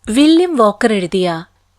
William Walker എഴുതിയ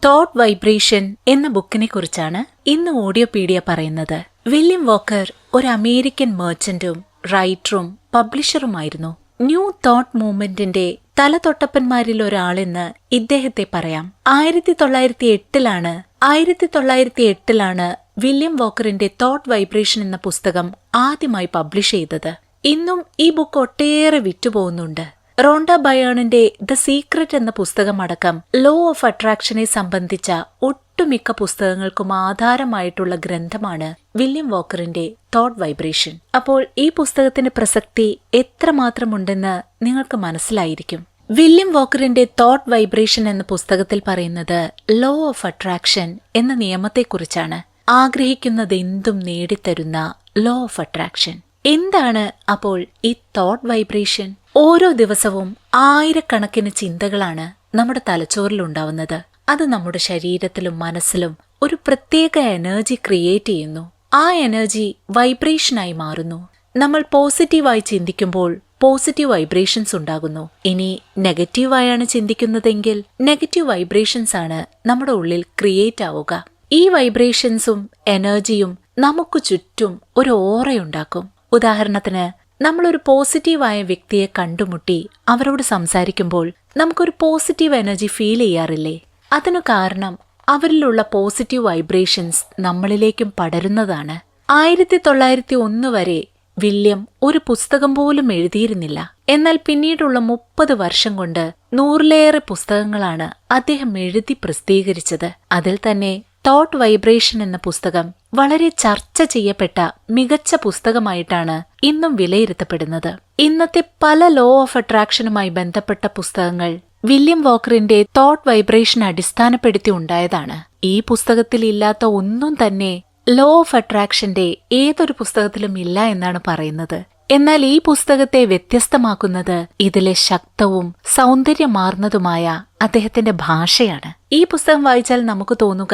thought vibration എന്ന ബുക്കിനെ കുറിച്ചാണ് ഇന്ന് ഓഡിയോപീഡിയ പറയുന്നത്. വില്യം വോക്കർ ഒരു അമേരിക്കൻ മെർച്ചന്റും റൈറ്ററും പബ്ലിഷറുമായിരുന്നു. ന്യൂ തോട്ട് മൂവ്മെന്റിന്റെ തലതൊട്ടപ്പന്മാരിൽ ഒരാളെന്ന് ഇദ്ദേഹത്തെ പറയാം. 1908 വില്യം വോക്കറിന്റെ തോട്ട് വൈബ്രേഷൻ എന്ന പുസ്തകം ആദ്യമായി പബ്ലിഷ് ചെയ്തത്. ഇന്നും ഈ ബുക്ക് ഒട്ടേറെ വിറ്റുപോകുന്നുണ്ട്. റോണ്ട ബയേണിന്റെ ദ സീക്രറ്റ് എന്ന പുസ്തകമടക്കം ലോ ഓഫ് അട്രാക്ഷനെ സംബന്ധിച്ച ഒട്ടുമിക്ക പുസ്തകങ്ങൾക്കും ആധാരമായിട്ടുള്ള ഗ്രന്ഥമാണ് വില്യം വോക്കറിന്റെ തോട്ട് വൈബ്രേഷൻ. അപ്പോൾ ഈ പുസ്തകത്തിന്റെ പ്രസക്തി എത്രമാത്രമുണ്ടെന്ന് നിങ്ങൾക്ക് മനസ്സിലായിരിക്കും. വില്യം വോക്കറിന്റെ തോട്ട് വൈബ്രേഷൻ എന്ന പുസ്തകത്തിൽ പറയുന്നത് ലോ ഓഫ് അട്രാക്ഷൻ എന്ന നിയമത്തെക്കുറിച്ചാണ്. ആഗ്രഹിക്കുന്നതെന്തും നേടിത്തരുന്ന ലോ ഓഫ് അട്രാക്ഷൻ. എന്താണ് അപ്പോൾ ഈ തോട്ട് വൈബ്രേഷൻ? ഓരോ ദിവസവും ആയിരക്കണക്കിന് ചിന്തകളാണ് നമ്മുടെ തലച്ചോറിലുണ്ടാവുന്നത്. അത് നമ്മുടെ ശരീരത്തിലും മനസ്സിലും ഒരു പ്രത്യേക എനർജി ക്രിയേറ്റ് ചെയ്യുന്നു. ആ എനർജി വൈബ്രേഷനായി മാറുന്നു. നമ്മൾ പോസിറ്റീവായി ചിന്തിക്കുമ്പോൾ പോസിറ്റീവ് വൈബ്രേഷൻസ് ഉണ്ടാകുന്നു. ഇനി നെഗറ്റീവായാണ് ചിന്തിക്കുന്നതെങ്കിൽ നെഗറ്റീവ് വൈബ്രേഷൻസ് ആണ് നമ്മുടെ ഉള്ളിൽ ക്രിയേറ്റ് ആവുക. ഈ വൈബ്രേഷൻസും എനർജിയും നമുക്ക് ചുറ്റും ഒരു ഓറയുണ്ടാക്കും. ഉദാഹരണത്തിന്, നമ്മളൊരു പോസിറ്റീവായ വ്യക്തിയെ കണ്ടുമുട്ടി അവരോട് സംസാരിക്കുമ്പോൾ നമുക്കൊരു പോസിറ്റീവ് എനർജി ഫീൽ ചെയ്യാറില്ലേ? അതിനു കാരണം അവരിലുള്ള പോസിറ്റീവ് വൈബ്രേഷൻസ് നമ്മളിലേക്കും പടരുന്നതാണ്. 1901 വരെ വില്യം ഒരു പുസ്തകം പോലും എഴുതിയിരുന്നില്ല. എന്നാൽ പിന്നീടുള്ള 30 വർഷം കൊണ്ട് 100-ലേറെ പുസ്തകങ്ങളാണ് അദ്ദേഹം എഴുതി പ്രസിദ്ധീകരിച്ചത്. അതിൽ തന്നെ തോട്ട് വൈബ്രേഷൻ എന്ന പുസ്തകം വളരെ ചർച്ച ചെയ്യപ്പെട്ട മികച്ച പുസ്തകമായിട്ടാണ് ഇന്നും വിലയിരുത്തപ്പെടുന്നത്. ഇന്നത്തെ പല ലോ ഓഫ് അട്രാക്ഷനുമായി ബന്ധപ്പെട്ട പുസ്തകങ്ങൾ വില്യം വോക്കറിന്റെ തോട്ട് വൈബ്രേഷൻ അടിസ്ഥാനപ്പെടുത്തി ഉണ്ടായതാണ്. ഈ പുസ്തകത്തിൽ ഇല്ലാത്ത ഒന്നും തന്നെ ലോ ഓഫ് അട്രാക്ഷന്റെ ഏതൊരു പുസ്തകത്തിലും ഇല്ല എന്നാണ് പറയുന്നത്. എന്നാൽ ഈ പുസ്തകത്തെ വ്യത്യസ്തമാക്കുന്നത് ഇതിലെ ശക്തവും സൗന്ദര്യമാർന്നതുമായ അദ്ദേഹത്തിന്റെ ഭാഷയാണ്. ഈ പുസ്തകം വായിച്ചാൽ നമുക്ക് തോന്നുക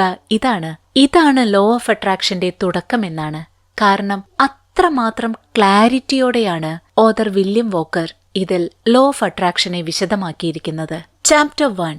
ഇതാണ് ലോ ഓഫ് അട്രാക്ഷന്റെ തുടക്കമെന്നാണ്. കാരണം അത്രമാത്രം ക്ലാരിറ്റിയോടെയാണ് ഓഥർ വില്യം വോക്കർ ഇതിൽ ലോ ഓഫ് അട്രാക്ഷനെ വിശദമാക്കിയിരിക്കുന്നത്. Chapter 1,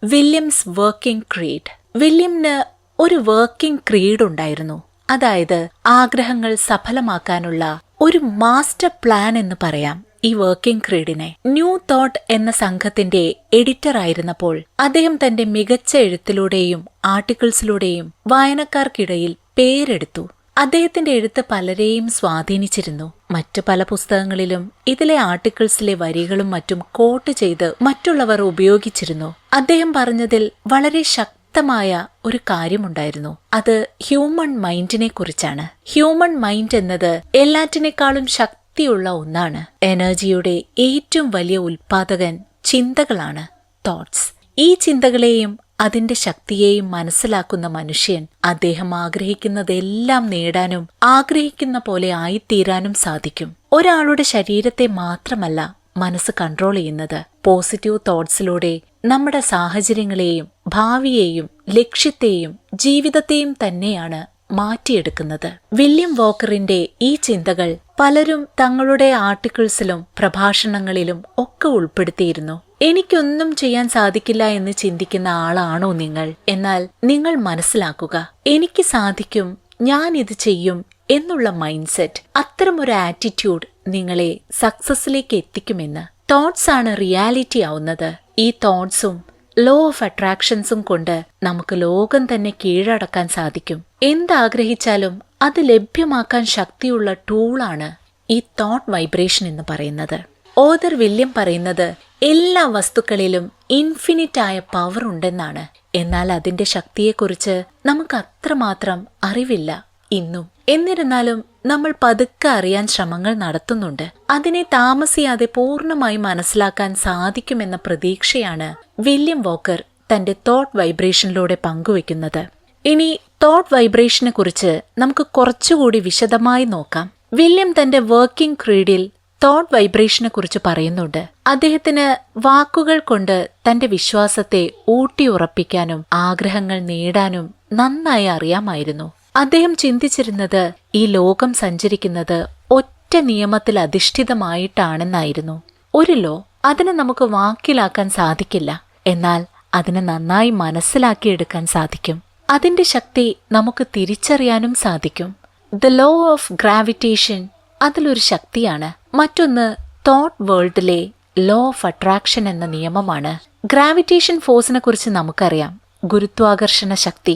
William's working creed. വില്യംന് ഒരു വർക്കിംഗ് ക്രീഡ് ഉണ്ടായിരുന്നു. അതായത് ആഗ്രഹങ്ങൾ സഫലമാക്കാനുള്ള ഒരു മാസ്റ്റർ പ്ലാൻ എന്ന് പറയാം ഈ വർക്കിംഗ് ക്രീഡിനെ. ന്യൂ തോട്ട് എന്ന സംഘത്തിന്റെ എഡിറ്റർ ആയിരുന്നപ്പോൾ അദ്ദേഹം തന്റെ മികച്ച എഴുത്തിലൂടെയും ആർട്ടിക്കിൾസിലൂടെയും വായനക്കാർക്കിടയിൽ പേരെടുത്തു. അദ്ദേഹത്തിന്റെ എഴുത്ത് പലരെയും സ്വാധീനിച്ചിരുന്നു. മറ്റു പല പുസ്തകങ്ങളിലും ഇതിലെ ആർട്ടിക്കിൾസിലെ വരികളും മറ്റും കോട്ട് ചെയ്ത് മറ്റുള്ളവർ ഉപയോഗിച്ചിരുന്നു. അദ്ദേഹം പറഞ്ഞതിൽ വളരെ ശക്തമായ ഒരു കാര്യമുണ്ടായിരുന്നു. അത് ഹ്യൂമൺ മൈൻഡിനെ കുറിച്ചാണ്. ഹ്യൂമൺ മൈൻഡ് എന്നത് എല്ലാറ്റിനേക്കാളും ശക്തിയുള്ള ഒന്നാണ്. എനർജിയുടെ ഏറ്റവും വലിയ ഉൽപാദകൻ ചിന്തകളാണ്, തോട്ട്സ്. ഈ ചിന്തകളെയും അതിന്റെ ശക്തിയെയും മനസ്സിലാക്കുന്ന മനുഷ്യൻ അദ്ദേഹം ആഗ്രഹിക്കുന്നതെല്ലാം നേടാനും ആഗ്രഹിക്കുന്ന പോലെ ആയിത്തീരാനും സാധിക്കും. ഒരാളുടെ ശരീരത്തെ മാത്രമല്ല മനസ്സ് കൺട്രോൾ ചെയ്യുന്നത്. പോസിറ്റീവ് തോട്ട്സിലൂടെ നമ്മുടെ സാഹചര്യങ്ങളെയും ഭാവിയെയും ലക്ഷ്യത്തെയും ജീവിതത്തെയും തന്നെയാണ് മാറ്റിയെടുക്കുന്നത്. വില്യം വോക്കറിന്റെ ഈ ചിന്തകൾ പലരും തങ്ങളുടെ ആർട്ടിക്കിൾസിലും പ്രഭാഷണങ്ങളിലും ഒക്കെ ഉൾപ്പെടുത്തിയിരുന്നു. എനിക്കൊന്നും ചെയ്യാൻ സാധിക്കില്ല എന്ന് ചിന്തിക്കുന്ന ആളാണോ നിങ്ങൾ? എന്നാൽ നിങ്ങൾ മനസ്സിലാക്കുക, എനിക്ക് സാധിക്കും, ഞാൻ ഇത് ചെയ്യും എന്നുള്ള മൈൻഡ് സെറ്റ്, അത്തരമൊരു ആറ്റിറ്റ്യൂഡ് നിങ്ങളെ സക്സസിലേക്ക് എത്തിക്കുമെന്ന്. തോട്ട്സ് ആണ് റിയാലിറ്റി ആവുന്നത്. ഈ തോട്ട്സും ലോ ഓഫ് അട്രാക്ഷൻസും കൊണ്ട് നമുക്ക് ലോകം തന്നെ കീഴടക്കാൻ സാധിക്കും. എന്താഗ്രഹിച്ചാലും അത് ലഭ്യമാക്കാൻ ശക്തിയുള്ള ടൂളാണ് ഈ തോട്ട് വൈബ്രേഷൻ എന്ന് പറയുന്നത്. ഓഥർ വില്യം പറയുന്നത് എല്ലാ വസ്തുക്കളിലും ഇൻഫിനിറ്റ് ആയ പവർ ഉണ്ടെന്നാണ്. എന്നാൽ അതിന്റെ ശക്തിയെക്കുറിച്ച് നമുക്ക് അത്രമാത്രം അറിവില്ല ഇന്നും. എന്നിരുന്നാലും നമ്മൾ പതുക്കെ അറിയാൻ ശ്രമങ്ങൾ നടത്തുന്നുണ്ട്. അതിനെ താമസിയാതെ പൂർണ്ണമായി മനസ്സിലാക്കാൻ സാധിക്കുമെന്ന പ്രതീക്ഷയാണ് വില്യം വോക്കർ തന്റെ തോട്ട് വൈബ്രേഷനിലൂടെ പങ്കുവെക്കുന്നത്. ഇനി തോട്ട് വൈബ്രേഷനെ കുറിച്ച് നമുക്ക് കുറച്ചുകൂടി വിശദമായി നോക്കാം. വില്യം തന്റെ വർക്കിംഗ് ക്രീഡിൽ തോട്ട് വൈബ്രേഷനെ കുറിച്ച് പറയുന്നുണ്ട്. അദ്ദേഹത്തിന് വാക്കുകൾ കൊണ്ട് തന്റെ വിശ്വാസത്തെ ഊട്ടിയുറപ്പിക്കാനും ആഗ്രഹങ്ങൾ നേടാനും നന്നായി അറിയാമായിരുന്നു. അദ്ദേഹം ചിന്തിച്ചിരുന്നത് ഈ ലോകം സഞ്ചരിക്കുന്നത് ഒറ്റ നിയമത്തിൽ അധിഷ്ഠിതമായിട്ടാണെന്നായിരുന്നു. ഒരു ലോ, അതിനെ നമുക്ക് വാക്കിലാക്കാൻ സാധിക്കില്ല. എന്നാൽ അതിനെ നന്നായി മനസ്സിലാക്കിയെടുക്കാൻ സാധിക്കും. അതിന്റെ ശക്തി നമുക്ക് തിരിച്ചറിയാനും സാധിക്കും. ദ ലോ ഓഫ് ഗ്രാവിറ്റേഷൻ അതിലൊരു ശക്തിയാണ്. മറ്റൊന്ന് തോട്ട് വേൾഡിലെ ലോ ഓഫ് അട്രാക്ഷൻ എന്ന നിയമമാണ്. ഗ്രാവിറ്റേഷൻ ഫോഴ്സിനെ കുറിച്ച് നമുക്കറിയാം. ഗുരുത്വാകർഷണ ശക്തി.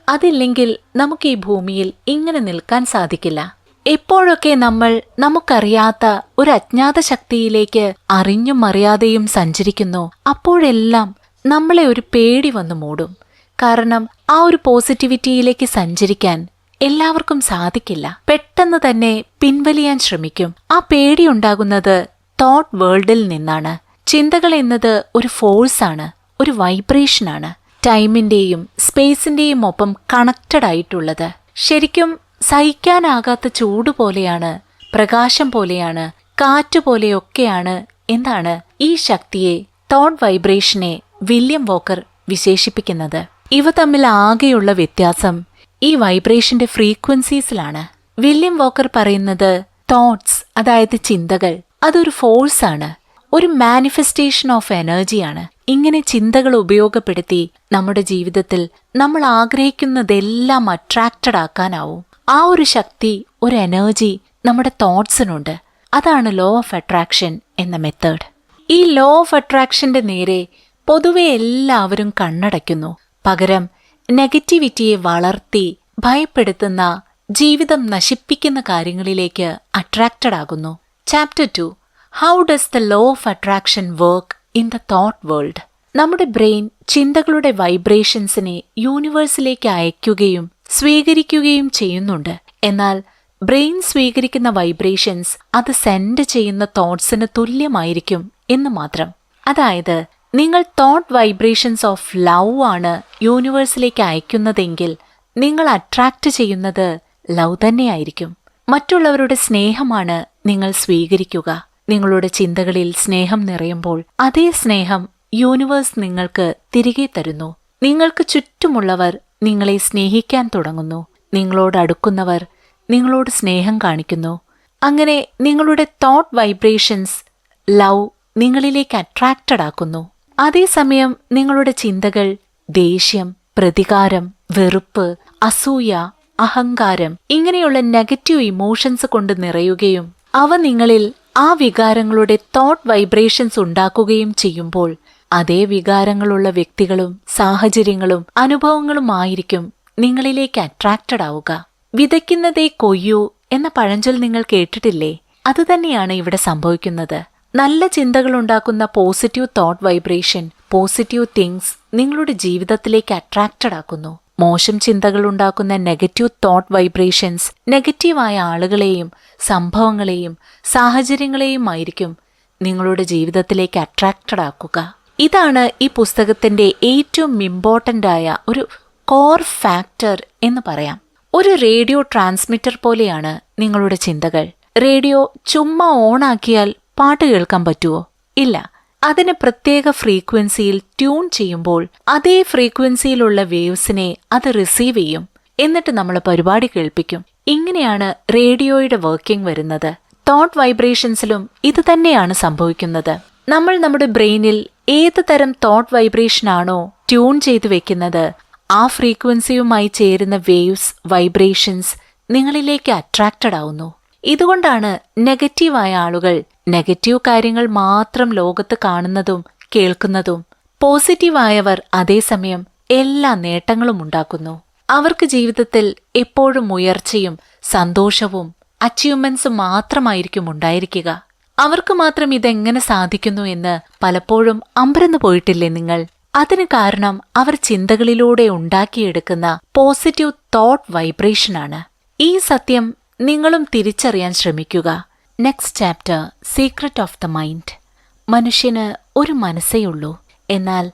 അതില്ലെങ്കിൽ നമുക്ക് ഈ ഭൂമിയിൽ ഇങ്ങനെ നിൽക്കാൻ സാധിക്കില്ല. എപ്പോഴൊക്കെ നമ്മൾ നമുക്കറിയാത്ത ഒരു അജ്ഞാത ശക്തിയിലേക്ക് അറിഞ്ഞും അറിയാതെയും സഞ്ചരിക്കുന്നു, അപ്പോഴെല്ലാം നമ്മളെ ഒരു പേടി വന്നു മൂടും. കാരണം ആ ഒരു പോസിറ്റിവിറ്റിയിലേക്ക് സഞ്ചരിക്കാൻ എല്ലാവർക്കും സാധിക്കില്ല. പെട്ടെന്ന് തന്നെ പിൻവലിയാൻ ശ്രമിക്കും. ആ പേടിയുണ്ടാകുന്നത് തോട്ട് വേൾഡിൽ നിന്നാണ്. ചിന്തകൾ എന്നത് ഒരു ഫോഴ്സാണ്, ഒരു വൈബ്രേഷനാണ്. ടൈമിന്റെയും സ്പേസിന്റെയും ഒപ്പം കണക്റ്റഡ് ആയിട്ടുള്ളത്. ശരിക്കും സഹിക്കാനാകാത്ത ചൂട് പോലെയാണ്, പ്രകാശം പോലെയാണ്, കാറ്റുപോലെയൊക്കെയാണ് എന്നാണ് ഈ ശക്തിയെ, തോട്ട് വൈബ്രേഷനെ വില്യം വോക്കർ വിശേഷിപ്പിക്കുന്നത്. ഇവ തമ്മിൽ ആകെയുള്ള വ്യത്യാസം ഈ വൈബ്രേഷന്റെ ഫ്രീക്വൻസീസിലാണ്. വില്യം വോക്കർ പറയുന്നത് തോട്ട്സ്, അതായത് ചിന്തകൾ, അതൊരു ഫോഴ്സാണ്, ഒരു മാനിഫെസ്റ്റേഷൻ ഓഫ് എനർജിയാണ്. ഇങ്ങനെ ചിന്തകൾ ഉപയോഗപ്പെടുത്തി നമ്മുടെ ജീവിതത്തിൽ നമ്മൾ ആഗ്രഹിക്കുന്നതെല്ലാം അട്രാക്റ്റഡ് ആക്കാനാവും. ആ ഒരു ശക്തി, ഒരു എനർജി നമ്മുടെ തോട്ട്സിനുണ്ട്. അതാണ് ലോ ഓഫ് അട്രാക്ഷൻ എന്ന മെത്തേഡ്. ഈ ലോ ഓഫ് അട്രാക്ഷന്റെ നേരെ പൊതുവെ എല്ലാവരും കണ്ണടയ്ക്കുന്നു. പകരം നെഗറ്റിവിറ്റിയെ വളർത്തി ഭയപ്പെടുത്തുന്ന, ജീവിതം നശിപ്പിക്കുന്ന കാര്യങ്ങളിലേക്ക് അട്രാക്റ്റഡ് ആകുന്നു. Chapter 2, how does the law of attraction work in the thought world? നമ്മുടെ ബ്രെയിൻ ചിന്തകളുടെ വൈബ്രേഷൻസിനെ യൂണിവേഴ്സിലേക്ക് അയക്കുകയും സ്വീകരിക്കുകയും ചെയ്യുന്നുണ്ട്. എന്നാൽ ബ്രെയിൻ സ്വീകരിക്കുന്ന വൈബ്രേഷൻസ് അത് സെൻഡ് ചെയ്യുന്ന തോട്ട്സിന് തുല്യമായിരിക്കും എന്ന് മാത്രം. അതായത് നിങ്ങൾ തോട്ട് വൈബ്രേഷൻസ് ഓഫ് ലവ് ആണ് യൂണിവേഴ്സിലേക്ക് അയക്കുന്നതെങ്കിൽ നിങ്ങൾ അട്രാക്റ്റ് ചെയ്യുന്നത് ലവ് തന്നെയായിരിക്കും. മറ്റുള്ളവരുടെ സ്നേഹമാണ് നിങ്ങൾ സ്വീകരിക്കുക. നിങ്ങളുടെ ചിന്തകളിൽ സ്നേഹം നിറയുമ്പോൾ അതേ സ്നേഹം യൂണിവേഴ്സ് നിങ്ങൾക്ക് തിരികെ തരുന്നു. നിങ്ങൾക്ക് ചുറ്റുമുള്ളവർ നിങ്ങളെ സ്നേഹിക്കാൻ തുടങ്ങുന്നു. നിങ്ങളോട് അടുക്കുന്നവർ നിങ്ങളോട് സ്നേഹം കാണിക്കുന്നു. അങ്ങനെ നിങ്ങളുടെ തോട്ട് വൈബ്രേഷൻസ് ലവ് നിങ്ങളിലേക്ക് അട്രാക്റ്റഡ് ആക്കുന്നു. അതേസമയം നിങ്ങളുടെ ചിന്തകൾ ദേഷ്യം, പ്രതികാരം, വെറുപ്പ്, അസൂയ, അഹങ്കാരം ഇങ്ങനെയുള്ള നെഗറ്റീവ് ഇമോഷൻസ് കൊണ്ട് നിറയുകയും അവ നിങ്ങളിൽ ആ വികാരങ്ങളുടെ തോട്ട് വൈബ്രേഷൻസ് ഉണ്ടാക്കുകയും ചെയ്യുമ്പോൾ അതേ വികാരങ്ങളുള്ള വ്യക്തികളും സാഹചര്യങ്ങളും അനുഭവങ്ങളുമായിരിക്കും നിങ്ങളിലേക്ക് അട്രാക്റ്റഡ് ആവുക. വിതയ്ക്കുന്നതേ കൊയ്യൂ എന്ന പഴഞ്ചൊൽ നിങ്ങൾ കേട്ടിട്ടില്ലേ? അതുതന്നെയാണ് ഇവിടെ സംഭവിക്കുന്നത്. നല്ല ചിന്തകളുണ്ടാക്കുന്ന positive thought vibration, positive things നിങ്ങളുടെ ജീവിതത്തിലേക്ക് അട്രാക്റ്റഡ് ആക്കുന്നു. മോശം ചിന്തകൾ ഉണ്ടാക്കുന്ന നെഗറ്റീവ് തോട്ട് വൈബ്രേഷൻസ് നെഗറ്റീവായ ആളുകളെയും സംഭവങ്ങളെയും സാഹചര്യങ്ങളെയും ആയിരിക്കും നിങ്ങളുടെ ജീവിതത്തിലേക്ക് അട്രാക്റ്റഡ് ആക്കുക. ഇതാണ് ഈ പുസ്തകത്തിന്റെ ഏറ്റവും ഇമ്പോർട്ടൻ്റ് ആയ ഒരു കോർ ഫാക്ടർ എന്ന് പറയാം. ഒരു റേഡിയോ ട്രാൻസ്മിറ്റർ പോലെയാണ് നിങ്ങളുടെ ചിന്തകൾ. റേഡിയോ ചുമ്മാ ഓണാക്കിയാൽ പാട്ട് കേൾക്കാൻ പറ്റുമോ? ഇല്ല. അതിന് പ്രത്യേക ഫ്രീക്വൻസിയിൽ ട്യൂൺ ചെയ്യുമ്പോൾ അതേ ഫ്രീക്വൻസിയിലുള്ള വേവ്സിനെ അത് റിസീവ് ചെയ്യും. എന്നിട്ട് നമ്മൾ പരിപാടി കേൾപ്പിക്കും. ഇങ്ങനെയാണ് റേഡിയോയുടെ വർക്കിംഗ് വരുന്നത്. തോട്ട് വൈബ്രേഷൻസിലും ഇത് തന്നെയാണ് സംഭവിക്കുന്നത്. നമ്മൾ നമ്മുടെ ബ്രെയിനിൽ ഏത് തരം തോട്ട് വൈബ്രേഷനാണോ ട്യൂൺ ചെയ്ത് വെക്കുന്നത്, ആ ഫ്രീക്വൻസിയുമായി ചേരുന്ന വേവ്സ്, വൈബ്രേഷൻസ് നിങ്ങളിലേക്ക് അട്രാക്റ്റഡ് ആവുന്നു. ഇതുകൊണ്ടാണ് നെഗറ്റീവായ ആളുകൾ നെഗറ്റീവ് കാര്യങ്ങൾ മാത്രം ലോകത്ത് കാണുന്നതും കേൾക്കുന്നതും. പോസിറ്റീവായവർ അതേസമയം എല്ലാ നേട്ടങ്ങളും ഉണ്ടാക്കുന്നു. അവർക്ക് ജീവിതത്തിൽ എപ്പോഴും ഉയർച്ചയും സന്തോഷവും അച്ചീവ്മെന്റ്സും മാത്രമായിരിക്കും ഉണ്ടായിരിക്കുക. അവർക്ക് മാത്രം ഇതെങ്ങനെ സാധിക്കുന്നു എന്ന് പലപ്പോഴും അമ്പരന്ന് പോയിട്ടില്ലേ നിങ്ങൾ? അതിന് കാരണം അവർ ചിന്തകളിലൂടെ ഉണ്ടാക്കിയെടുക്കുന്ന പോസിറ്റീവ് തോട്ട് വൈബ്രേഷനാണ്. ഈ സത്യം നിങ്ങളും തിരിച്ചറിയാൻ ശ്രമിക്കുക. Next chapter, secret of the mind. മനുഷ്യന് ഒരു മനസ്സേയുള്ളൂ. എന്നാൽ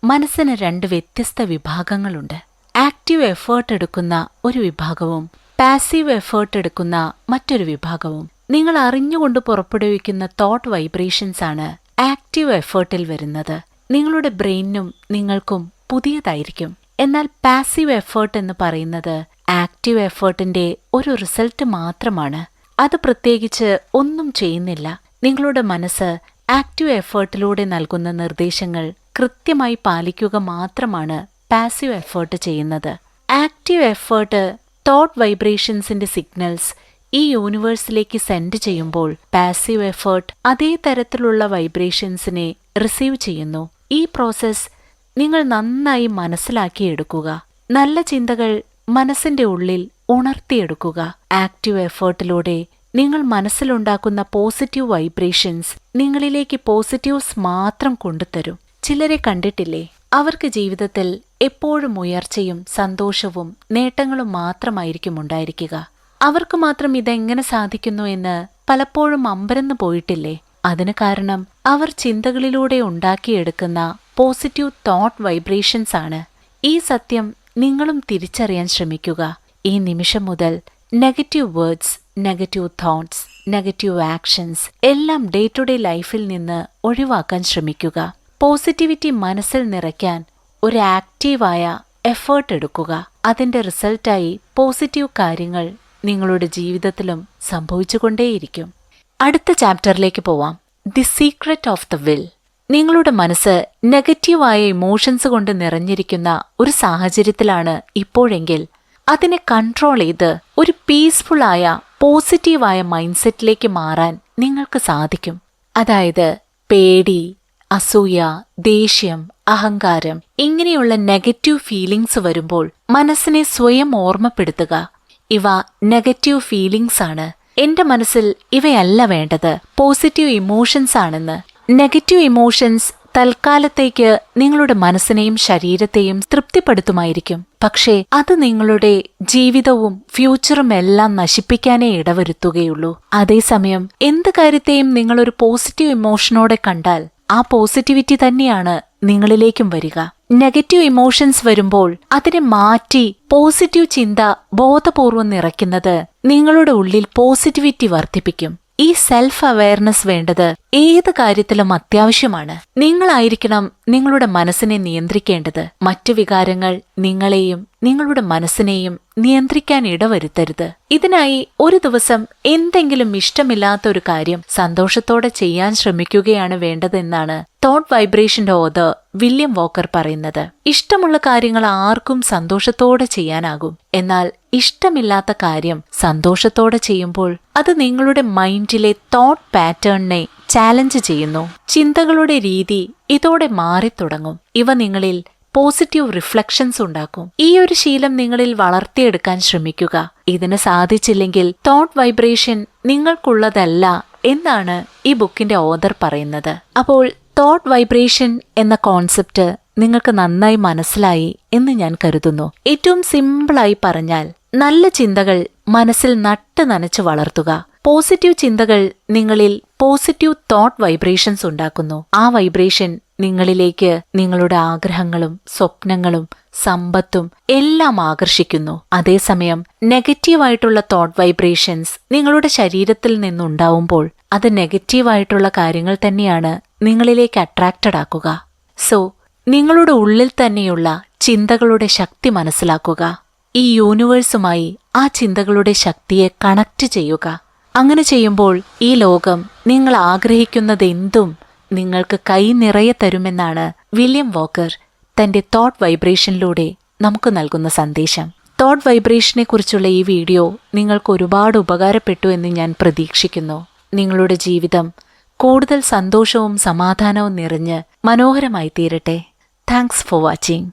മനസ്സിന് 2 വ്യത്യസ്ത വിഭാഗങ്ങളുണ്ട്. ആക്റ്റീവ് എഫേർട്ട് എടുക്കുന്ന ഒരു വിഭാഗവും പാസീവ് എഫേർട്ട് എടുക്കുന്ന മറ്റൊരു വിഭാഗവും. നിങ്ങൾ അറിഞ്ഞുകൊണ്ട് പുറപ്പെടുവിക്കുന്ന തോട്ട് വൈബ്രേഷൻസ് ആണ് ആക്റ്റീവ് എഫേർട്ടിൽ വരുന്നത്. നിങ്ങളുടെ ബ്രെയിനും നിങ്ങൾക്കും പുതിയതായിരിക്കും. എന്നാൽ പാസീവ് എഫേർട്ട് എന്ന് പറയുന്നത് ആക്റ്റീവ് എഫേർട്ടിന്റെ ഒരു റിസൾട്ട് മാത്രമാണ്. അത് പ്രത്യേകിച്ച് ഒന്നും ചെയ്യുന്നില്ല. നിങ്ങളുടെ മനസ്സ് ആക്റ്റീവ് എഫേർട്ടിലൂടെ നൽകുന്ന നിർദ്ദേശങ്ങൾ കൃത്യമായി പാലിക്കുക മാത്രമാണ് പാസീവ് എഫേർട്ട് ചെയ്യുന്നത്. ആക്റ്റീവ് എഫേർട്ട് തോട്ട് വൈബ്രേഷൻസിന്റെ സിഗ്നൽസ് ഈ യൂണിവേഴ്സിലേക്ക് സെൻഡ് ചെയ്യുമ്പോൾ പാസീവ് എഫേർട്ട് അതേ തരത്തിലുള്ള വൈബ്രേഷൻസിനെ റിസീവ് ചെയ്യുന്നു. ഈ പ്രോസസ് നിങ്ങൾ നന്നായി മനസ്സിലാക്കിയെടുക്കുക. നല്ല ചിന്തകൾ മനസ്സിന്റെ ഉള്ളിൽ ഉണർത്തിയെടുക്കുക. ആക്റ്റീവ് എഫേർട്ടിലൂടെ നിങ്ങൾ മനസ്സിലുണ്ടാക്കുന്ന പോസിറ്റീവ് വൈബ്രേഷൻസ് നിങ്ങളിലേക്ക് പോസിറ്റീവ്സ് മാത്രം കൊണ്ടുതരും. ചിലരെ കണ്ടിട്ടില്ലേ? അവർക്ക് ജീവിതത്തിൽ എപ്പോഴും ഉയർച്ചയും സന്തോഷവും നേട്ടങ്ങളും മാത്രമായിരിക്കും ഉണ്ടായിരിക്കുക. അവർക്ക് മാത്രം ഇതെങ്ങനെ സാധിക്കുന്നു എന്ന് പലപ്പോഴും അമ്പരന്ന് പോയിട്ടില്ലേ? അതിന് കാരണം അവർ ചിന്തകളിലൂടെ ഉണ്ടാക്കിയെടുക്കുന്ന പോസിറ്റീവ് തോട്ട് വൈബ്രേഷൻസ് ആണ്. ഈ സത്യം നിങ്ങളും തിരിച്ചറിയാൻ ശ്രമിക്കുക. ഈ നിമിഷം മുതൽ negative words, negative thoughts, negative actions എല്ലാം ഡേ ടു ഡേ ലൈഫിൽ നിന്ന് ഒഴിവാക്കാൻ ശ്രമിക്കുക. പോസിറ്റിവിറ്റി മനസ്സിൽ നിറയ്ക്കാൻ ഒരു ആക്റ്റീവായ എഫേർട്ട് എടുക്കുക. അതിന്റെ റിസൾട്ടായി പോസിറ്റീവ് കാര്യങ്ങൾ നിങ്ങളുടെ ജീവിതത്തിലും സംഭവിച്ചുകൊണ്ടേയിരിക്കും. അടുത്ത ചാപ്റ്ററിലേക്ക് പോവാം. The secret of the will. നിങ്ങളുടെ മനസ്സ് നെഗറ്റീവായ ഇമോഷൻസ് കൊണ്ട് നിറഞ്ഞിരിക്കുന്ന ഒരു സാഹചര്യത്തിലാണ് ഇപ്പോഴെങ്കിൽ അതിനെ കൺട്രോൾ ചെയ്ത് ഒരു പീസ്ഫുള്ളായ പോസിറ്റീവായ മൈൻഡ് സെറ്റിലേക്ക് മാറാൻ നിങ്ങൾക്ക് സാധിക്കും. അതായത് പേടി, അസൂയ, ദേഷ്യം, അഹങ്കാരം ഇങ്ങനെയുള്ള നെഗറ്റീവ് ഫീലിംഗ്സ് വരുമ്പോൾ മനസ്സിനെ സ്വയം ഓർമ്മപ്പെടുത്തുക. ഇവ നെഗറ്റീവ് ഫീലിംഗ്സ് ആണ്. എന്റെ മനസ്സിൽ ഇവയല്ല വേണ്ടത്, പോസിറ്റീവ് ഇമോഷൻസ് ആണെന്ന്. നെഗറ്റീവ് ഇമോഷൻസ് തൽക്കാലത്തേക്ക് നിങ്ങളുടെ മനസ്സിനെയും ശരീരത്തെയും തൃപ്തിപ്പെടുത്തുമായിരിക്കും. പക്ഷേ അത് നിങ്ങളുടെ ജീവിതവും ഫ്യൂച്ചറും എല്ലാം നശിപ്പിക്കാനേ ഇടവരുത്തുകയുള്ളൂ. അതേസമയം എന്ത് കാര്യത്തെയും നിങ്ങളൊരു പോസിറ്റീവ് ഇമോഷനോടെ കണ്ടാൽ ആ പോസിറ്റിവിറ്റി തന്നെയാണ് നിങ്ങളിലേക്കും വരിക. നെഗറ്റീവ് ഇമോഷൻസ് വരുമ്പോൾ അതിനെ മാറ്റി പോസിറ്റീവ് ചിന്ത ബോധപൂർവം നിറയ്ക്കുന്നത് നിങ്ങളുടെ ഉള്ളിൽ പോസിറ്റിവിറ്റി വർദ്ധിപ്പിക്കും. ഈ സെൽഫ് അവയർനെസ് വേണ്ടത് ഏത് കാര്യത്തിലും അത്യാവശ്യമാണ്. നിങ്ങളായിരിക്കണം നിങ്ങളുടെ മനസ്സിനെ നിയന്ത്രിക്കേണ്ടത്. മറ്റു വികാരങ്ങൾ നിങ്ങളെയും നിങ്ങളുടെ മനസ്സിനെയും നിയന്ത്രിക്കാൻ ഇടവരുത്തരുത്. ഇതിനായി ഒരു ദിവസം എന്തെങ്കിലും ഇഷ്ടമില്ലാത്ത ഒരു കാര്യം സന്തോഷത്തോടെ ചെയ്യാൻ ശ്രമിക്കുകയാണ് വേണ്ടതെന്നാണ് തോട്ട് വൈബ്രേഷന്റെ ഓഥർ വില്യം വോക്കർ പറയുന്നത്. ഇഷ്ടമുള്ള കാര്യങ്ങൾ ആർക്കും സന്തോഷത്തോടെ ചെയ്യാനാകും. എന്നാൽ ഇഷ്ടമില്ലാത്ത കാര്യം സന്തോഷത്തോടെ ചെയ്യുമ്പോൾ അത് നിങ്ങളുടെ മൈൻഡിലെ തോട്ട് പാറ്റേണിനെ ചാലഞ്ച് ചെയ്യുന്നു. ചിന്തകളുടെ രീതി ഇതോടെ മാറിത്തുടങ്ങും. ഇവ നിങ്ങളിൽ പോസിറ്റീവ് റിഫ്ലക്ഷൻസ് ഉണ്ടാക്കും. ഈ ഒരു ശീലം നിങ്ങളിൽ വളർത്തിയെടുക്കാൻ ശ്രമിക്കുക. ഇതിന് സാധിച്ചില്ലെങ്കിൽ തോട്ട് വൈബ്രേഷൻ നിങ്ങൾക്കുള്ളതല്ല എന്നാണ് ഈ ബുക്കിന്റെ ഓഥർ പറയുന്നത്. അപ്പോൾ തോട്ട് വൈബ്രേഷൻ എന്ന കോൺസെപ്റ്റ് നിങ്ങൾക്ക് നന്നായി മനസ്സിലായി എന്ന് ഞാൻ കരുതുന്നു. ഏറ്റവും സിമ്പിളായി പറഞ്ഞാൽ നല്ല ചിന്തകൾ മനസ്സിൽ നട്ട് നനച്ച് വളർത്തുക. പോസിറ്റീവ് ചിന്തകൾ നിങ്ങളിൽ പോസിറ്റീവ് തോട്ട് വൈബ്രേഷൻസ് ഉണ്ടാക്കുന്നു. ആ വൈബ്രേഷൻ നിങ്ങളിലേക്ക് നിങ്ങളുടെ ആഗ്രഹങ്ങളും സ്വപ്നങ്ങളും സമ്പത്തും എല്ലാം ആകർഷിക്കുന്നു. അതേസമയം നെഗറ്റീവായിട്ടുള്ള തോട്ട് വൈബ്രേഷൻസ് നിങ്ങളുടെ ശരീരത്തിൽ നിന്നുണ്ടാവുമ്പോൾ അത് നെഗറ്റീവായിട്ടുള്ള കാര്യങ്ങൾ തന്നെയാണ് നിങ്ങളിലേക്ക് അട്രാക്റ്റഡ് ആക്കുക. സോ നിങ്ങളുടെ ഉള്ളിൽ തന്നെയുള്ള ചിന്തകളുടെ ശക്തി മനസ്സിലാക്കുക. ഈ യൂണിവേഴ്സുമായി ആ ചിന്തകളുടെ ശക്തിയെ കണക്ട് ചെയ്യുക. അങ്ങനെ ചെയ്യുമ്പോൾ ഈ ലോകം നിങ്ങൾ ആഗ്രഹിക്കുന്നതെന്തും നിങ്ങൾക്ക് കൈ നിറയെ തരുമെന്നാണ് വില്യം വോക്കർ തന്റെ തോട്ട് വൈബ്രേഷനിലൂടെ നമുക്ക് നൽകുന്ന സന്ദേശം. തോട്ട് വൈബ്രേഷനെ കുറിച്ചുള്ള ഈ വീഡിയോ നിങ്ങൾക്ക് ഒരുപാട് ഉപകാരപ്പെട്ടു എന്ന് ഞാൻ പ്രതീക്ഷിക്കുന്നു. നിങ്ങളുടെ ജീവിതം കൂടുതൽ സന്തോഷവും സമാധാനവും നിറഞ്ഞ് മനോഹരമായി തീരട്ടെ. Thanks for watching.